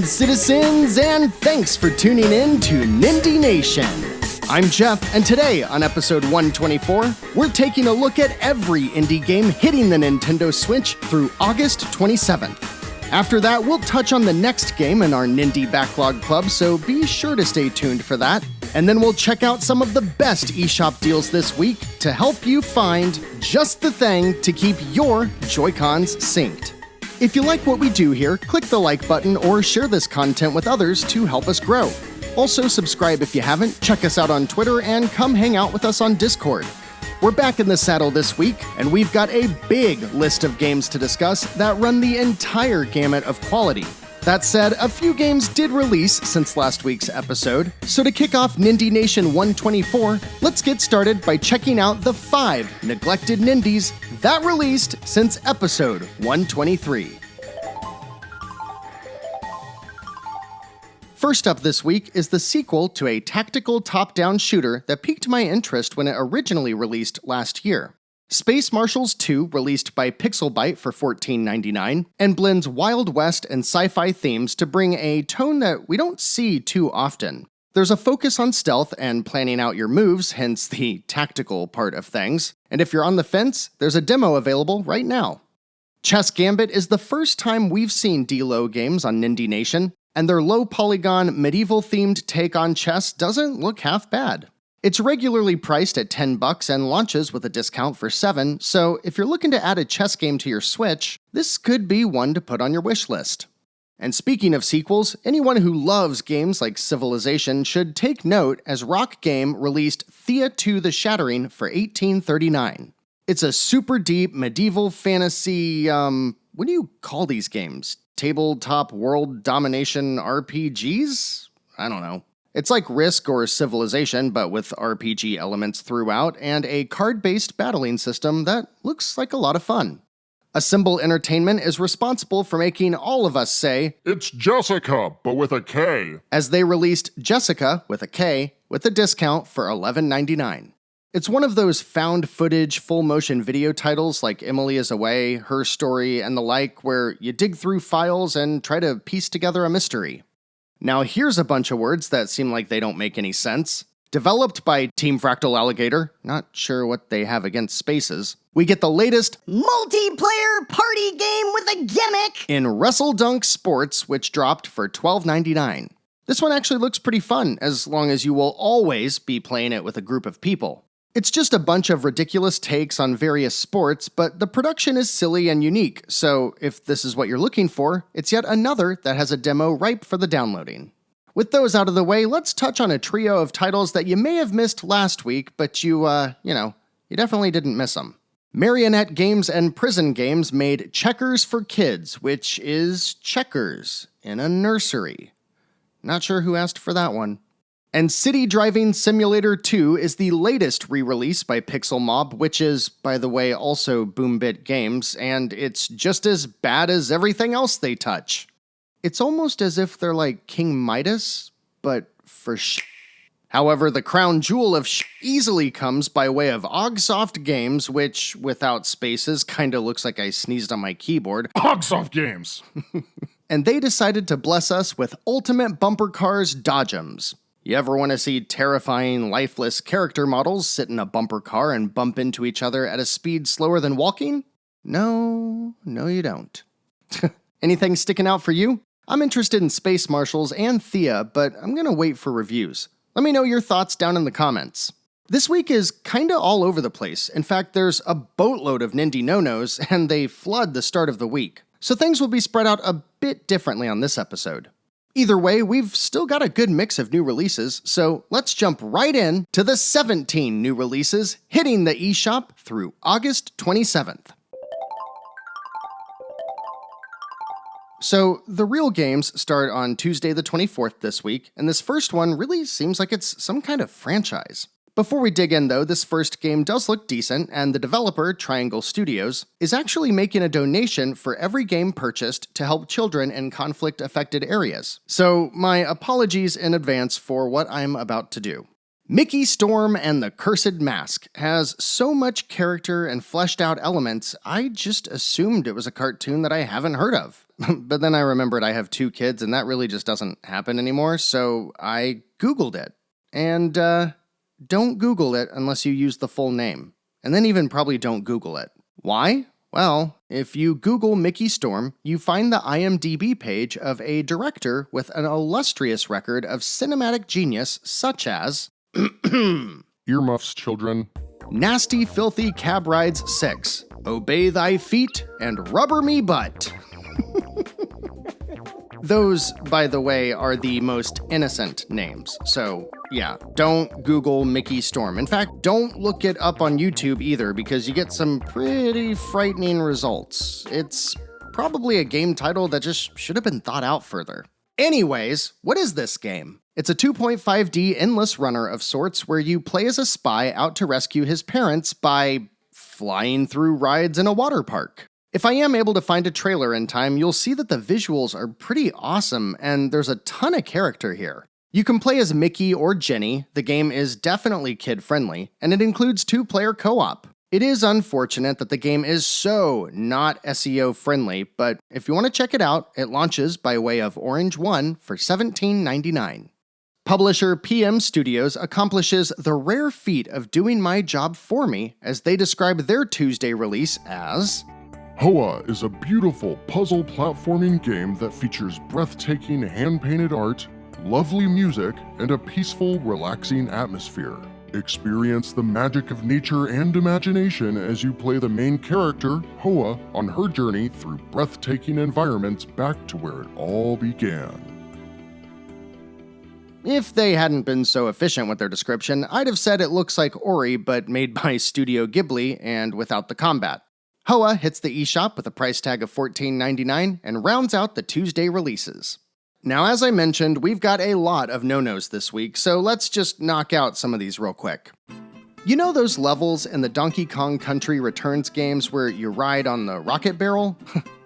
citizens, and thanks for tuning in to Nindie Nation. I'm Jeff, and today on episode 124, we're taking a look at every indie game hitting the Nintendo Switch through August 27th. After that, we'll touch on the next game in our Nindie Backlog Club, so be sure to stay tuned for that. And then we'll check out some of the best eShop deals this week to help you find just the thing to keep your Joy-Cons synced. If you like what we do here, click the like button or share this content with others to help us grow. Also, subscribe if you haven't, check us out on Twitter, and come hang out with us on Discord. We're back in the saddle this week, and we've got a big list of games to discuss that run the entire gamut of quality. That said, a few games did release since last week's episode, so to kick off Nindie Nation 124, let's get started by checking out the 5 Neglected Nindies that released since episode 123. First up this week is the sequel to a tactical top-down shooter that piqued my interest when it originally released last year. Space Marshals 2, released by Pixelbyte for $14.99, and blends Wild West and sci-fi themes to bring a tone that we don't see too often. There's a focus on stealth and planning out your moves, hence the tactical part of things, and if you're on the fence, there's a demo available right now. Chess Gambit is the first time we've seen D-Lo games on Nindie Nation, and their low-polygon, medieval-themed take on chess doesn't look half bad. It's regularly priced at $10 and launches with a discount for $7, so if you're looking to add a chess game to your Switch, this could be one to put on your wish list. And speaking of sequels, anyone who loves games like Civilization should take note as Rock Game released Thea 2 the Shattering for $18.39. It's a super deep medieval fantasy, what do you call these games? Tabletop world domination RPGs? I don't know. It's like Risk or Civilization, but with RPG elements throughout, and a card-based battling system that looks like a lot of fun. Assemble Entertainment is responsible for making all of us say, "It's Jessica, but with a K," as they released Jessica, with a K, with a discount for $11.99. It's one of those found-footage, full-motion video titles like Emily is Away, Her Story, and the like, where you dig through files and try to piece together a mystery. Now here's a bunch of words that seem like they don't make any sense. Developed by Team Fractal Alligator, not sure what they have against spaces, we get the latest multiplayer party game with a gimmick in Wrestle Dunk Sports, which dropped for $12.99. This one actually looks pretty fun, as long as you will always be playing it with a group of people. It's just a bunch of ridiculous takes on various sports, but the production is silly and unique, so if this is what you're looking for, it's yet another that has a demo ripe for the downloading. With those out of the way, let's touch on a trio of titles that you may have missed last week, but you definitely didn't miss them. Marionette Games and Prison Games made Checkers for Kids, which is checkers in a nursery. Not sure who asked for that one. And City Driving Simulator 2 is the latest re-release by Pixel Mob, which is, by the way, also Boombit Games, and it's just as bad as everything else they touch. It's almost as if they're like King Midas, but for sh*. However, the crown jewel of sh** easily comes by way of Ogsoft Games, which, without spaces, kinda looks like I sneezed on my keyboard. Ogsoft Games! And they decided to bless us with Ultimate Bumper Cars Dodgems. You ever want to see terrifying, lifeless character models sit in a bumper car and bump into each other at a speed slower than walking? No, you don't. Anything sticking out for you? I'm interested in Space Marshals and Thea, but I'm gonna wait for reviews. Let me know your thoughts down in the comments. This week is kinda all over the place. In fact, there's a boatload of Nindie no-nos, and they flood the start of the week. So things will be spread out a bit differently on this episode. Either way, we've still got a good mix of new releases, so let's jump right in to the 17 new releases hitting the eShop through August 27th. So, the real games start on Tuesday the 24th this week, and this first one really seems like it's some kind of franchise. Before we dig in though, this first game does look decent, and the developer, Triangle Studios, is actually making a donation for every game purchased to help children in conflict-affected areas. So, my apologies in advance for what I'm about to do. Mickey Storm and the Cursed Mask has so much character and fleshed out elements, I just assumed it was a cartoon that I haven't heard of. But then I remembered I have 2 kids and that really just doesn't happen anymore, so I Googled it. And, don't Google it unless you use the full name. And then even probably don't Google it. Why? Well, if you Google Mickey Storm, you find the IMDb page of a director with an illustrious record of cinematic genius such as Earmuffs, children. Nasty Filthy Cab Rides 6, Obey Thy Feet, and Rubber Me Butt. Those, by the way, are the most innocent names. So, yeah, don't Google Mickey Storm. In fact, don't look it up on YouTube either because you get some pretty frightening results. It's probably a game title that just should have been thought out further. Anyways, what is this game? It's a 2.5D endless runner of sorts where you play as a spy out to rescue his parents by flying through rides in a water park. If I am able to find a trailer in time, you'll see that the visuals are pretty awesome and there's a ton of character here. You can play as Mickey or Jenny, the game is definitely kid-friendly, and it includes 2-player co-op. It is unfortunate that the game is so not SEO friendly, but if you want to check it out, it launches by way of Orange One for $17.99. Publisher PM Studios accomplishes the rare feat of doing my job for me as they describe their Tuesday release as Hoa is a beautiful puzzle platforming game that features breathtaking hand-painted art, lovely music, and a peaceful, relaxing atmosphere. Experience the magic of nature and imagination as you play the main character, Hoa, on her journey through breathtaking environments back to where it all began. If they hadn't been so efficient with their description, I'd have said it looks like Ori but made by Studio Ghibli and without the combat. Hoa hits the eShop with a price tag of $14.99 and rounds out the Tuesday releases. Now, as I mentioned, we've got a lot of no-nos this week, so let's just knock out some of these real quick. You know those levels in the Donkey Kong Country Returns games where you ride on the rocket barrel?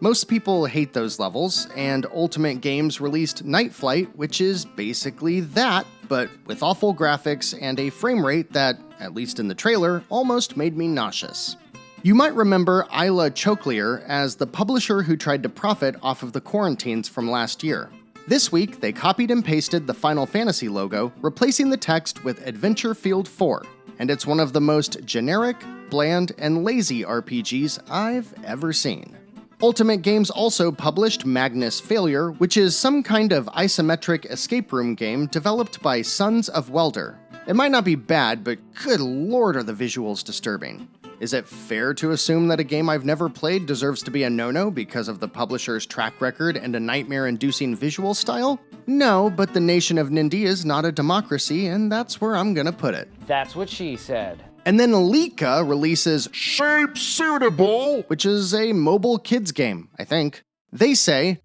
Most people hate those levels, and Ultimate Games released Night Flight, which is basically that, but with awful graphics and a frame rate that, at least in the trailer, almost made me nauseous. You might remember Isla Chokelier as the publisher who tried to profit off of the quarantines from last year. This week, they copied and pasted the Final Fantasy logo, replacing the text with Adventure Field 4, and it's one of the most generic, bland, and lazy RPGs I've ever seen. Ultimate Games also published Magnus Failure, which is some kind of isometric escape room game developed by Sons of Welder. It might not be bad, but good lord are the visuals disturbing. Is it fair to assume that a game I've never played deserves to be a no-no because of the publisher's track record and a nightmare-inducing visual style? No, but the nation of Nindie is not a democracy, and that's where I'm gonna put it. That's what she said. And then Lika releases Shape Suitable! which is a mobile kids game, I think. They say,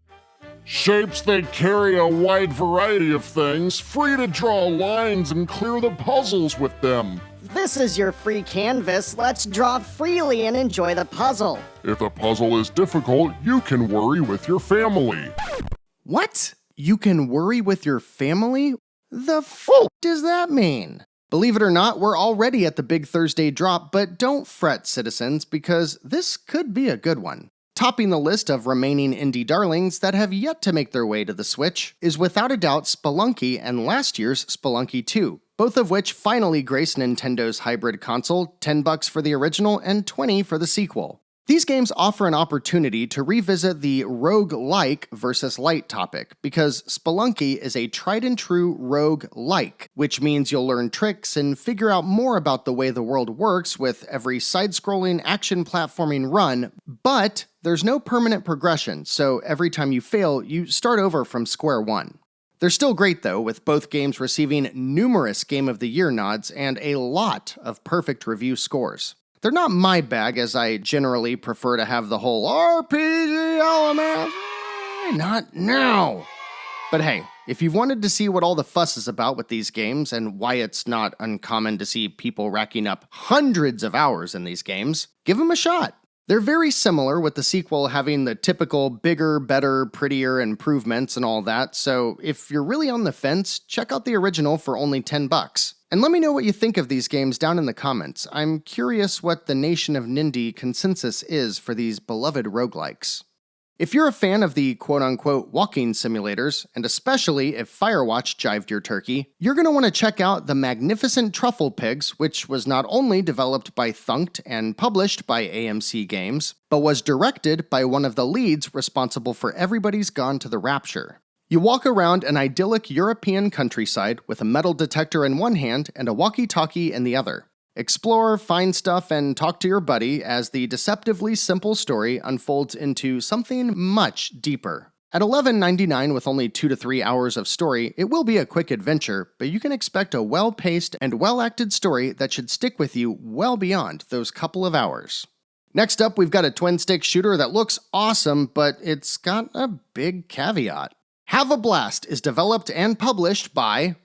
Shapes that carry a wide variety of things, free to draw lines and clear the puzzles with them. This is your free canvas. Let's draw freely and enjoy the puzzle. If the puzzle is difficult, you can worry with your family. what? You can worry with your family? The f*** does that mean? Believe it or not, we're already at the big Thursday drop, but don't fret, citizens, because this could be a good one. Topping the list of remaining indie darlings that have yet to make their way to the Switch is without a doubt Spelunky and last year's Spelunky 2, both of which finally grace Nintendo's hybrid console, $10 for the original and $20 for the sequel. These games offer an opportunity to revisit the rogue-like versus light topic, because Spelunky is a tried-and-true rogue-like, which means you'll learn tricks and figure out more about the way the world works with every side-scrolling action platforming run, but there's no permanent progression, so every time you fail, you start over from square one. They're still great though, with both games receiving numerous Game of the Year nods and a lot of perfect review scores. They're not my bag, as I generally prefer to have the whole RPG element. Not now. But hey, if you've wanted to see what all the fuss is about with these games and why it's not uncommon to see people racking up hundreds of hours in these games, give them a shot. They're very similar, with the sequel having the typical bigger, better, prettier improvements and all that, so if you're really on the fence, check out the original for only $10. And let me know what you think of these games down in the comments. I'm curious what the Nation of Nindie consensus is for these beloved roguelikes. If you're a fan of the quote-unquote walking simulators, and especially if Firewatch jived your turkey, you're going to want to check out The Magnificent Truffle Pigs, which was not only developed by Thunked and published by AMC Games, but was directed by one of the leads responsible for Everybody's Gone to the Rapture. You walk around an idyllic European countryside with a metal detector in one hand and a walkie-talkie in the other. Explore, find stuff, and talk to your buddy as the deceptively simple story unfolds into something much deeper. At $11.99 with only 2 to 3 hours of story, it will be a quick adventure, but you can expect a well-paced and well-acted story that should stick with you well beyond those couple of hours. Next up, we've got a twin-stick shooter that looks awesome, but it's got a big caveat. Have a Blast is developed and published by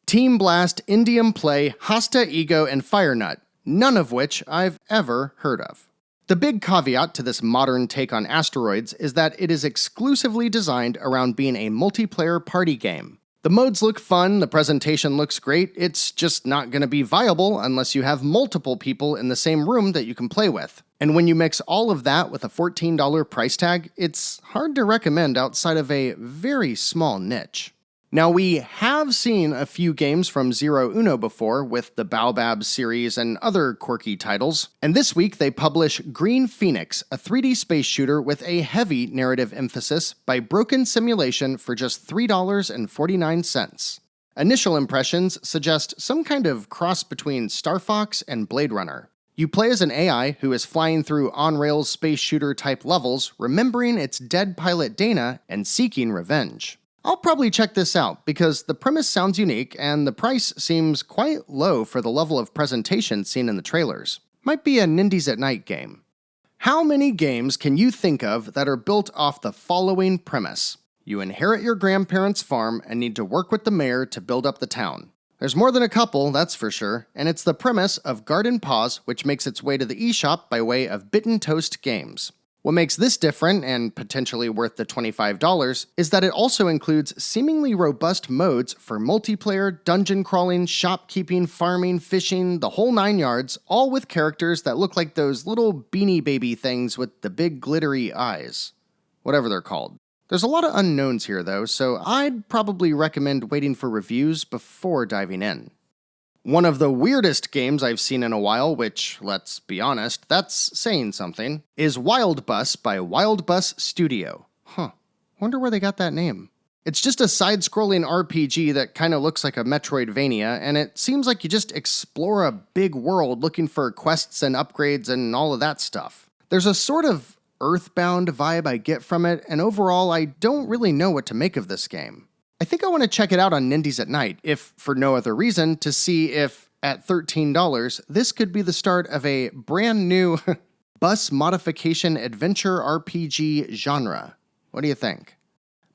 Team Blast, Indium Play, Hasta Ego, and Firenut, none of which I've ever heard of. The big caveat to this modern take on asteroids is that it is exclusively designed around being a multiplayer party game. The modes look fun, the presentation looks great, it's just not going to be viable unless you have multiple people in the same room that you can play with. And when you mix all of that with a $14 price tag, it's hard to recommend outside of a very small niche. Now, we have seen a few games from Zero Uno before with the Baobab series and other quirky titles, and this week they publish Green Phoenix, a 3D space shooter with a heavy narrative emphasis by Broken Simulation for just $3.49. Initial impressions suggest some kind of cross between Star Fox and Blade Runner. You play as an AI who is flying through on-rails space shooter type levels, remembering its dead pilot Dana and seeking revenge. I'll probably check this out because the premise sounds unique and the price seems quite low for the level of presentation seen in the trailers. Might be a Nindies at Night game. How many games can you think of that are built off the following premise? You inherit your grandparents' farm and need to work with the mayor to build up the town. There's more than a couple, that's for sure, and it's the premise of Garden Paws, which makes its way to the eShop by way of Bitten Toast Games. What makes this different, and potentially worth the $25, is that it also includes seemingly robust modes for multiplayer, dungeon crawling, shopkeeping, farming, fishing, the whole 9 yards, all with characters that look like those little Beanie Baby things with the big glittery eyes. Whatever they're called. There's a lot of unknowns here though, so I'd probably recommend waiting for reviews before diving in. One of the weirdest games I've seen in a while, which, let's be honest, that's saying something, is Wild Bus by Wild Bus Studio. Wonder where they got that name. It's just a side-scrolling RPG that kind of looks like a Metroidvania, and it seems like you just explore a big world looking for quests and upgrades and all of that stuff. There's a sort of Earthbound vibe I get from it, and overall I don't really know what to make of this game. I think I want to check it out on Nindies at Night, if for no other reason, to see if, at $13, this could be the start of a brand new bus modification adventure RPG genre. What do you think?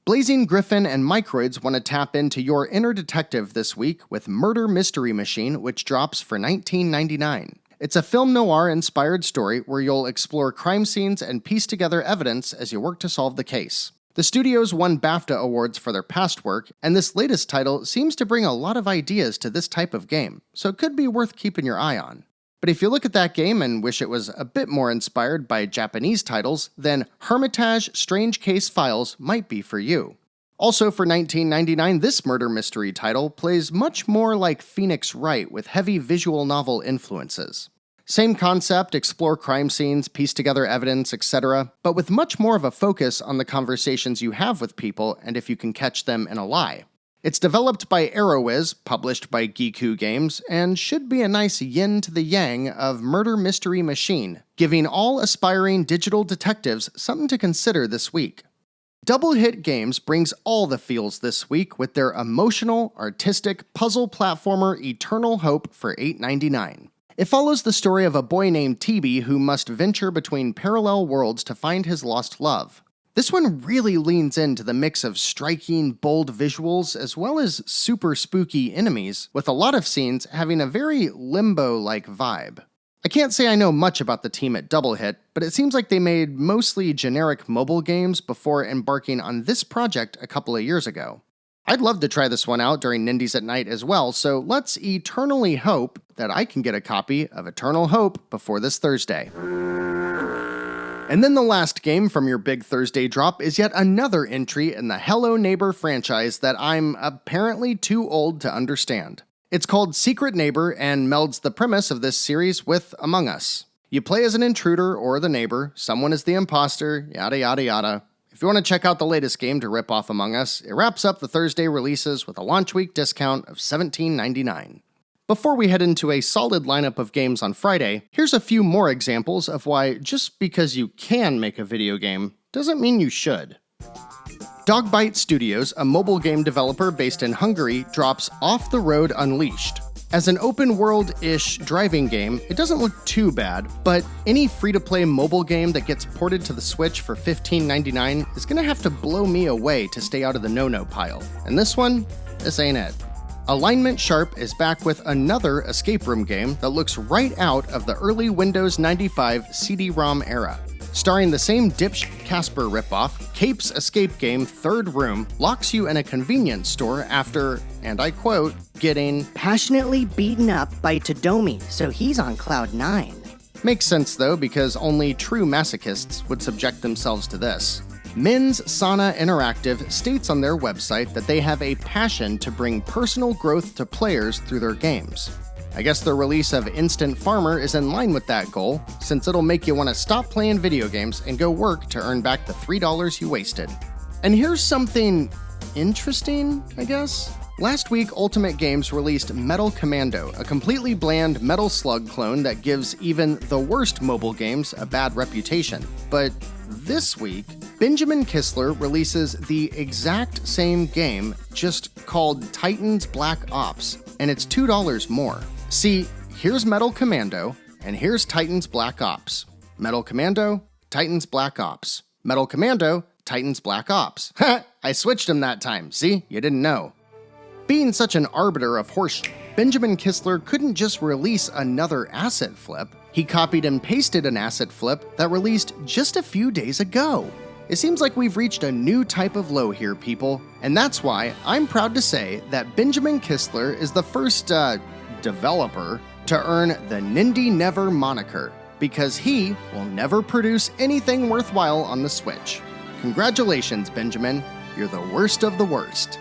Blazing Griffin and Microids want to tap into your inner detective this week with Murder Mystery Machine, which drops for $19.99. It's a film noir-inspired story where you'll explore crime scenes and piece together evidence as you work to solve the case. The studios won BAFTA awards for their past work, and this latest title seems to bring a lot of ideas to this type of game, so it could be worth keeping your eye on. But if you look at that game and wish it was a bit more inspired by Japanese titles, then Hermitage Strange Case Files might be for you. Also for $19.99, this murder mystery title plays much more like Phoenix Wright with heavy visual novel influences. Same concept, explore crime scenes, piece together evidence, etc., but with much more of a focus on the conversations you have with people and if you can catch them in a lie. It's developed by Arrowiz, published by Geeku Games, and should be a nice yin to the yang of Murder Mystery Machine, giving all aspiring digital detectives something to consider this week. Double Hit Games brings all the feels this week with their emotional, artistic, puzzle platformer Eternal Hope for $8.99. It follows the story of a boy named TB who must venture between parallel worlds to find his lost love. This one really leans into the mix of striking, bold visuals as well as super spooky enemies, with a lot of scenes having a very Limbo-like vibe. I can't say I know much about the team at Double Hit, but it seems like they made mostly generic mobile games before embarking on this project a couple of years ago. I'd love to try this one out during Nindies at Night as well, so let's eternally hope that I can get a copy of Eternal Hope before this Thursday. And then the last game from your big Thursday drop is yet another entry in the Hello Neighbor franchise that I'm apparently too old to understand. It's called Secret Neighbor and melds the premise of this series with Among Us. You play as an intruder or the neighbor, someone is the imposter, yada yada yada. If you want to check out the latest game to rip off Among Us, it wraps up the Thursday releases with a launch week discount of $17.99. Before we head into a solid lineup of games on Friday, here's a few more examples of why just because you can make a video game doesn't mean you should. Dogbite Studios, a mobile game developer based in Hungary, drops Off the Road Unleashed. As an open-world-ish driving game, it doesn't look too bad, but any free-to-play mobile game that gets ported to the Switch for $15.99 is gonna have to blow me away to stay out of the no-no pile. And this ain't it. Alignment Sharp is back with another escape room game that looks right out of the early Windows 95 CD-ROM era. Starring the same dipshit Casper ripoff, Cape's escape game Third Room locks you in a convenience store after, and I quote, getting passionately beaten up by Todomi, so he's on cloud 9. Makes sense though, because only true masochists would subject themselves to this. Men's Sauna Interactive states on their website that they have a passion to bring personal growth to players through their games. I guess the release of Instant Farmer is in line with that goal, since it'll make you want to stop playing video games and go work to earn back the $3 you wasted. And here's something interesting, I guess. Last week, Ultimate Games released Metal Commando, a completely bland Metal Slug clone that gives even the worst mobile games a bad reputation. But this week, Benjamin Kistler releases the exact same game, just called Titans Black Ops, and it's $2 more. See, here's Metal Commando, and here's Titans Black Ops. Metal Commando, Titans Black Ops. Metal Commando, Titans Black Ops. Ha! I switched them that time, see? You didn't know. Being such an arbiter of horse, Benjamin Kistler couldn't just release another asset flip. He copied and pasted an asset flip that released just a few days ago. It seems like we've reached a new type of low here, people, and that's why I'm proud to say that Benjamin Kistler is the first, developer to earn the Nindie Never moniker, because he will never produce anything worthwhile on the Switch. Congratulations, Benjamin. You're the worst of the worst.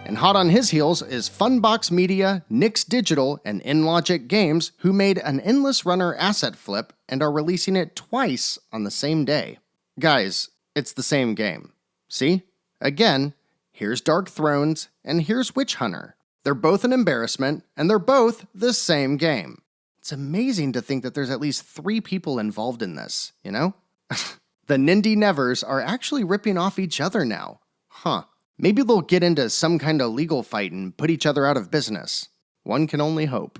And hot on his heels is Funbox Media, Nix Digital, and InLogic Games, who made an Endless Runner asset flip and are releasing it twice on the same day. Guys, it's the same game. See? Again, here's Dark Thrones, and here's Witch Hunter. They're both an embarrassment, and they're both the same game. It's amazing to think that there's at least 3 people involved in this, you know? The Nindie Nevers are actually ripping off each other now. Huh. Maybe they'll get into some kind of legal fight and put each other out of business. One can only hope.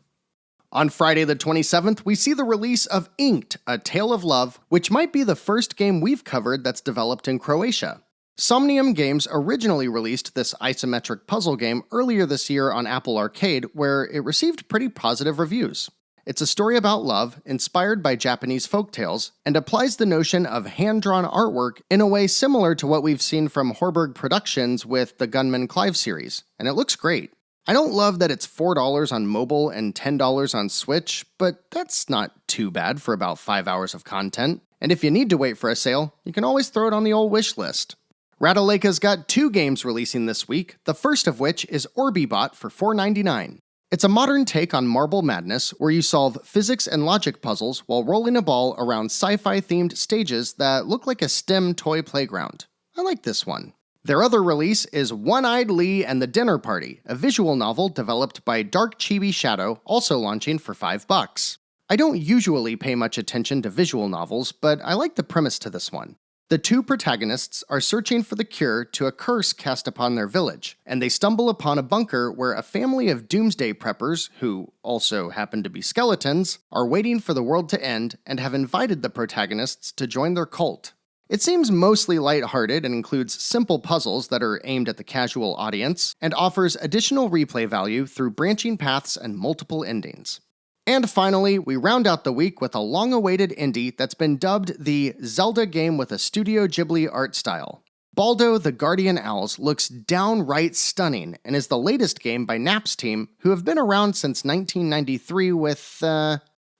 On Friday the 27th, we see the release of Inked, A Tale of Love, which might be the first game we've covered that's developed in Croatia. Somnium Games originally released this isometric puzzle game earlier this year on Apple Arcade, where it received pretty positive reviews. It's a story about love, inspired by Japanese folktales, and applies the notion of hand-drawn artwork in a way similar to what we've seen from Horberg Productions with the Gunman Clive series, and it looks great. I don't love that it's $4 on mobile and $10 on Switch, but that's not too bad for about 5 hours of content. And if you need to wait for a sale, you can always throw it on the old wish list. Ratalaika's got 2 games releasing this week, the first of which is Orbibot for $4.99. It's a modern take on Marble Madness, where you solve physics and logic puzzles while rolling a ball around sci-fi themed stages that look like a STEM toy playground. I like this one. Their other release is One-Eyed Lee and the Dinner Party, a visual novel developed by Dark Chibi Shadow, also launching for $5. I don't usually pay much attention to visual novels, but I like the premise to this one. The 2 protagonists are searching for the cure to a curse cast upon their village, and they stumble upon a bunker where a family of doomsday preppers, who also happen to be skeletons, are waiting for the world to end and have invited the protagonists to join their cult. It seems mostly lighthearted and includes simple puzzles that are aimed at the casual audience, and offers additional replay value through branching paths and multiple endings. And finally, we round out the week with a long-awaited indie that's been dubbed the Zelda game with a Studio Ghibli art style. Baldo the Guardian Owls looks downright stunning and is the latest game by Nap's team, who have been around since 1993 with,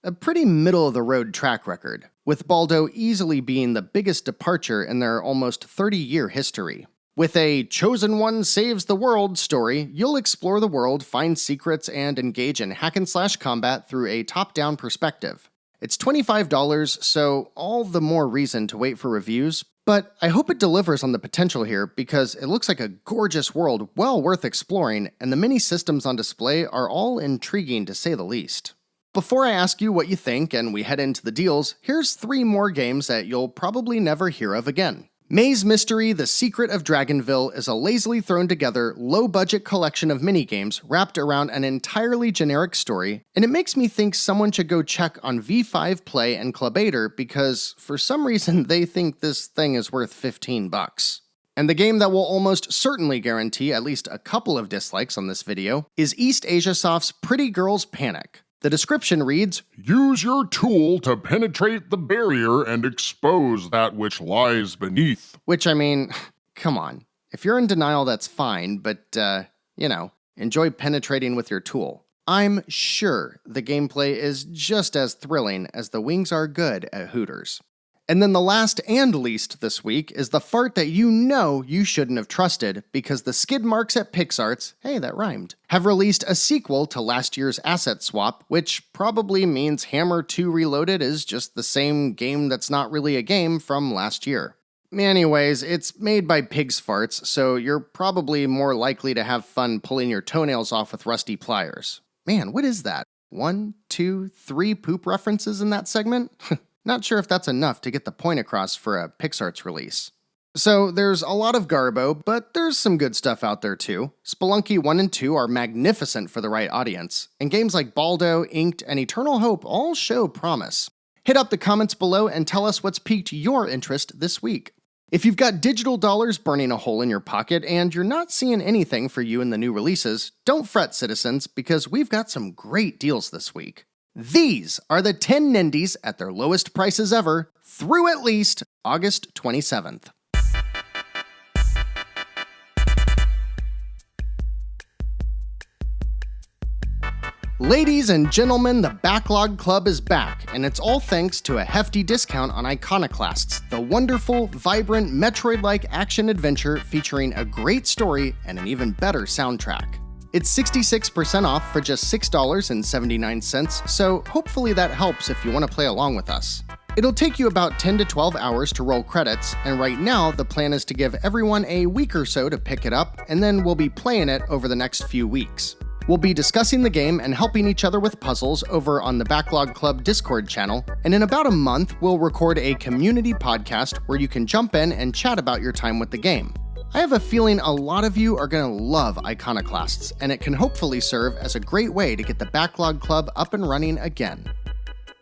a pretty middle-of-the-road track record, with Baldo easily being the biggest departure in their almost 30-year history. With a chosen one saves the world story, you'll explore the world, find secrets, and engage in hack-and-slash combat through a top-down perspective. It's $25, so all the more reason to wait for reviews, but I hope it delivers on the potential here because it looks like a gorgeous world well worth exploring, and the many systems on display are all intriguing to say the least. Before I ask you what you think and we head into the deals, here's 3 more games that you'll probably never hear of again. Maze Mystery: The Secret of Dragonville is a lazily thrown together, low-budget collection of minigames wrapped around an entirely generic story, and it makes me think someone should go check on V5 Play and Clubator because, for some reason, they think this thing is worth $15. And the game that will almost certainly guarantee at least a couple of dislikes on this video is East Asia Soft's Pretty Girls Panic. The description reads, Use your tool to penetrate the barrier and expose that which lies beneath. Which, I mean, come on. If you're in denial, that's fine, but, enjoy penetrating with your tool. I'm sure the gameplay is just as thrilling as the wings are good at Hooters. And then the last and least this week is the fart that you shouldn't have trusted because the skid marks at PixArts, hey, that rhymed, have released a sequel to last year's Asset Swap, which probably means Hammer 2 Reloaded is just the same game that's not really a game from last year. Anyways, it's made by Pig's Farts, so you're probably more likely to have fun pulling your toenails off with rusty pliers. Man, what is that? 1, 2, 3 poop references in that segment? Not sure if that's enough to get the point across for a PixArts release. So there's a lot of garbo, but there's some good stuff out there too. Spelunky 1 and 2 are magnificent for the right audience, and games like Baldo, Inked, and Eternal Hope all show promise. Hit up the comments below and tell us what's piqued your interest this week. If you've got digital dollars burning a hole in your pocket and you're not seeing anything for you in the new releases, don't fret, citizens, because we've got some great deals this week. These are the 10 Nindies at their lowest prices ever through at least August 27th. Ladies and gentlemen, the Backlog Club is back, and it's all thanks to a hefty discount on Iconoclasts, the wonderful, vibrant, Metroid-like action-adventure featuring a great story and an even better soundtrack. It's 66% off for just $6.79, so hopefully that helps if you want to play along with us. It'll take you about 10 to 12 hours to roll credits, and right now the plan is to give everyone a week or so to pick it up, and then we'll be playing it over the next few weeks. We'll be discussing the game and helping each other with puzzles over on the Backlog Club Discord channel, and in about a month we'll record a community podcast where you can jump in and chat about your time with the game. I have a feeling a lot of you are going to love Iconoclasts, and it can hopefully serve as a great way to get the Backlog Club up and running again.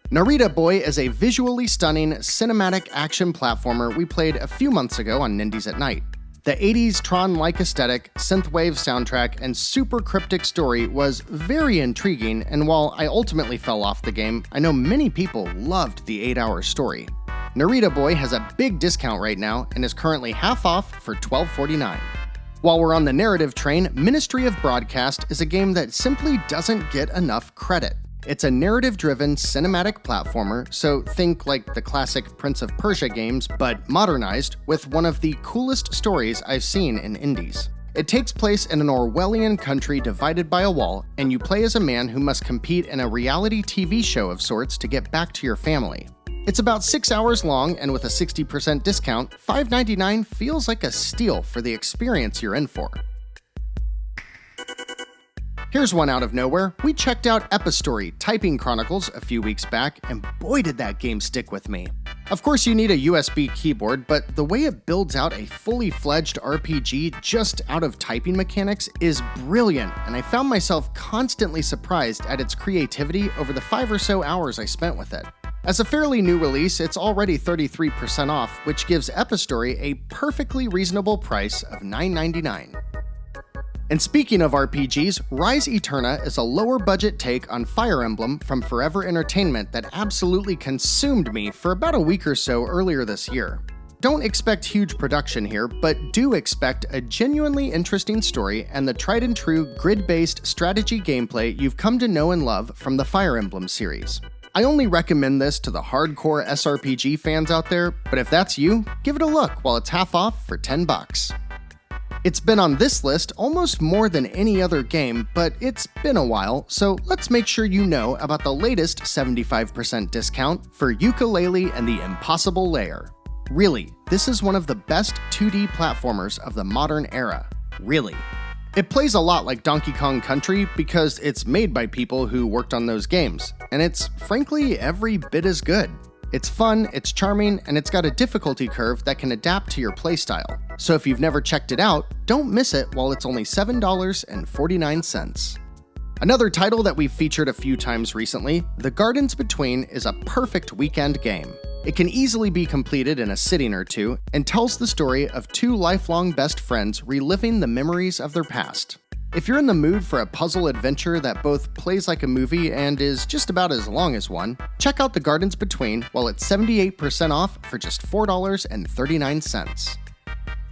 Narita Boy is a visually stunning, cinematic action platformer we played a few months ago on Nindies at Night. The 80s Tron-like aesthetic, synthwave soundtrack, and super cryptic story was very intriguing, and while I ultimately fell off the game, I know many people loved the 8-hour story. Narita Boy has a big discount right now and is currently half off for $12.49. While we're on the narrative train, Ministry of Broadcast is a game that simply doesn't get enough credit. It's a narrative-driven cinematic platformer, so think like the classic Prince of Persia games, but modernized with one of the coolest stories I've seen in indies. It takes place in an Orwellian country divided by a wall, and you play as a man who must compete in a reality TV show of sorts to get back to your family. It's about 6 hours long, and with a 60% discount, $5.99 feels like a steal for the experience you're in for. Here's one out of nowhere. We checked out Epistory Typing Chronicles a few weeks back, and boy did that game stick with me. Of course you need a USB keyboard, but the way it builds out a fully fledged RPG just out of typing mechanics is brilliant, and I found myself constantly surprised at its creativity over the 5 or so hours I spent with it. As a fairly new release, it's already 33% off, which gives Epistory a perfectly reasonable price of $9.99. And speaking of RPGs, Rise Eterna is a lower-budget take on Fire Emblem from Forever Entertainment that absolutely consumed me for about a week or so earlier this year. Don't expect huge production here, but do expect a genuinely interesting story and the tried-and-true grid-based strategy gameplay you've come to know and love from the Fire Emblem series. I only recommend this to the hardcore SRPG fans out there, but if that's you, give it a look while it's half off for $10. It's been on this list almost more than any other game, but it's been a while, so let's make sure you know about the latest 75% discount for Yooka-Laylee and the Impossible Lair. Really, this is one of the best 2D platformers of the modern era. Really. It plays a lot like Donkey Kong Country because it's made by people who worked on those games, and it's frankly every bit as good. It's fun, it's charming, and it's got a difficulty curve that can adapt to your playstyle. So if you've never checked it out, don't miss it while it's only $7.49. Another title that we've featured a few times recently, The Gardens Between, is a perfect weekend game. It can easily be completed in a sitting or two and tells the story of two lifelong best friends reliving the memories of their past. If you're in the mood for a puzzle adventure that both plays like a movie and is just about as long as one, check out The Gardens Between while it's 78% off for just $4.39.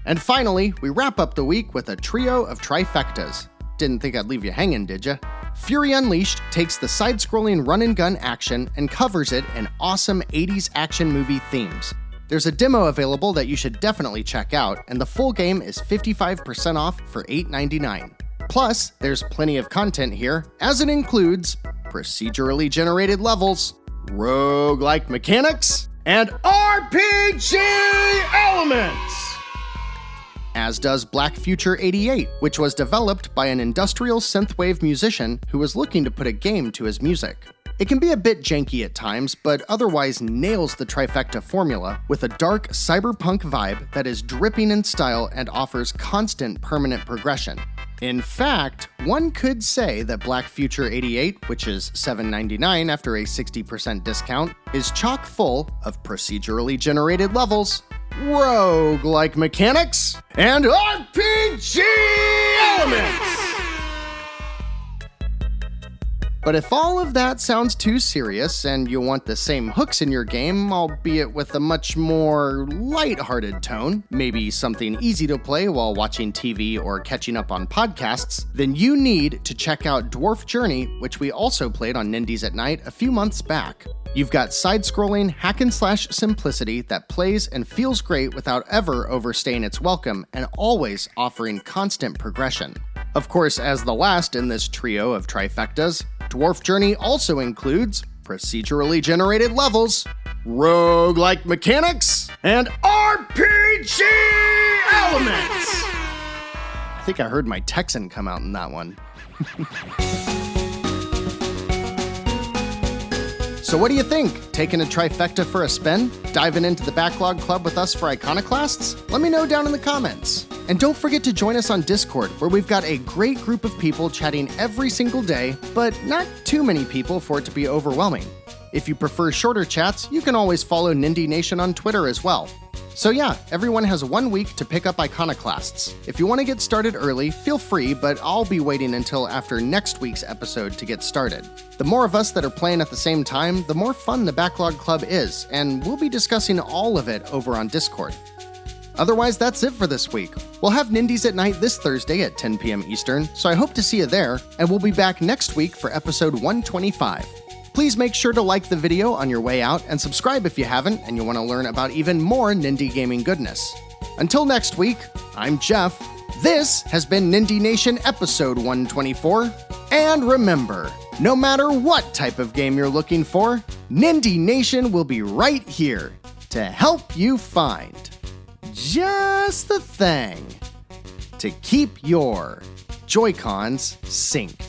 And finally, we wrap up the week with a trio of trifectas. Didn't think I'd leave you hanging, did ya? Fury Unleashed takes the side-scrolling run-and-gun action and covers it in awesome 80s action movie themes. There's a demo available that you should definitely check out, and the full game is 55% off for $8.99. Plus, there's plenty of content here, as it includes procedurally generated levels, roguelike mechanics, and RPG elements! As does Black Future 88, which was developed by an industrial synthwave musician who was looking to put a game to his music. It can be a bit janky at times, but otherwise nails the trifecta formula with a dark cyberpunk vibe that is dripping in style and offers constant permanent progression. In fact, one could say that Black Future 88, which is $7.99 after a 60% discount, is chock full of procedurally generated levels, roguelike mechanics, and RPG elements! But if all of that sounds too serious and you want the same hooks in your game, albeit with a much more lighthearted tone, maybe something easy to play while watching TV or catching up on podcasts, then you need to check out Dwarf Journey, which we also played on Nindies at Night a few months back. You've got side-scrolling hack-and-slash simplicity that plays and feels great without ever overstaying its welcome and always offering constant progression. Of course, as the last in this trio of trifectas, Dwarf Journey also includes procedurally generated levels, roguelike mechanics, and RPG elements! I think I heard my Texan come out in that one. So what do you think? Taking a trifecta for a spin? Diving into the Backlog Club with us for Iconoclasts? Let me know down in the comments. And don't forget to join us on Discord, where we've got a great group of people chatting every single day, but not too many people for it to be overwhelming. If you prefer shorter chats, you can always follow Nindie Nation on Twitter as well. So yeah, everyone has 1 week to pick up Iconoclasts. If you want to get started early, feel free, but I'll be waiting until after next week's episode to get started. The more of us that are playing at the same time, the more fun the Backlog Club is, and we'll be discussing all of it over on Discord. Otherwise, that's it for this week. We'll have Nindies at Night this Thursday at 10 p.m. Eastern, so I hope to see you there, and we'll be back next week for episode 125. Please make sure to like the video on your way out and subscribe if you haven't and you want to learn about even more Nindie gaming goodness. Until next week, I'm Jeff. This has been Nindie Nation episode 124. And remember, no matter what type of game you're looking for, Nindie Nation will be right here to help you find just the thing to keep your Joy-Cons synced.